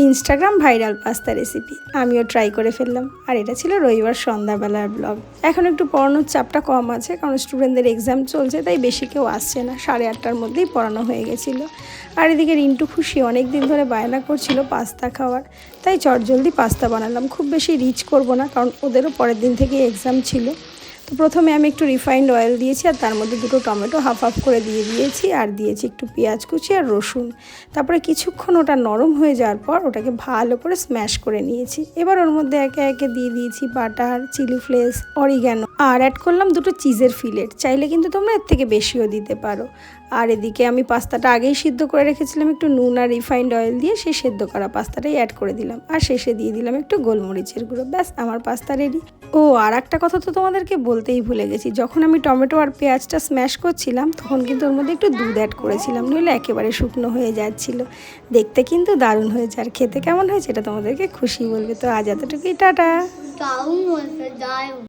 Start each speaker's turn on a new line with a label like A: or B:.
A: Instagram viral pasta recipe আমিও try করে ফেললাম। আর এটা ছিল রবিবার সন্ধ্যাবেলার ব্লগ। এখন একটু পড়ানোর চাপটা কম আছে, কারণ স্টুডেন্টদের এক্সাম চলছে, তাই বেশি কেউ আসছে না। 8:30টার মধ্যেই পড়ানো হয়ে গেছিলো। আর এদিকে রিন্টু খুশি অনেক দিন ধরে বায়না করছিল পাস্তা খাওয়ার, তাই চটজলদি পাস্তা বানালাম। খুব বেশি রিচ করব না, কারণ ওদেরও পরের দিন থেকে এক্সাম ছিল। তো প্রথমে আমি একটু রিফাইন্ড অয়েল দিয়েছি, আর তার মধ্যে দুটো টমেটো হাফ হাফ করে দিয়ে দিয়েছি, আর দিয়েছি একটু পেঁয়াজ কুচি আর রসুন। তারপরে কিছুক্ষণ ওটা নরম হয়ে যাওয়ার পর ওটাকে ভালো করে স্ম্যাশ করে নিয়েছি। এবার ওর মধ্যে একে একে দিয়ে দিয়েছি বাটার, চিলি ফ্লেক্স, অরিগ্যানো, আর অ্যাড করলাম দুটো চিজের ফিলেট। চাইলে কিন্তু তোমরা এর থেকে বেশিও দিতে পারো। আর এদিকে আমি পাস্তাটা আগেই সিদ্ধ করে রেখেছিলাম একটু নুন আর রিফাইন্ড অয়েল দিয়ে, সেই সেদ্ধ করা পাস্তাটাই অ্যাড করে দিলাম। আর শেষে দিয়ে দিলাম একটু গোলমরিচের গুঁড়ো। ব্যাস, আমার পাস্তা রেডি। ও আর একটা কথা তো তোমাদেরকে বলতেই ভুলে গেছি, যখন আমি টমেটো আর পেঁয়াজটা স্ম্যাশ করছিলাম তখন কিন্তু ওর মধ্যে একটু দুধ অ্যাড করেছিলাম, নইলে একেবারে শুকনো হয়ে যাচ্ছিলো। দেখতে কিন্তু দারুণ হয়েছে, আর খেতে কেমন হয়েছে এটা তোমাদেরকে খুশি বলবে। তো আজ এতটুকুই, টাটা।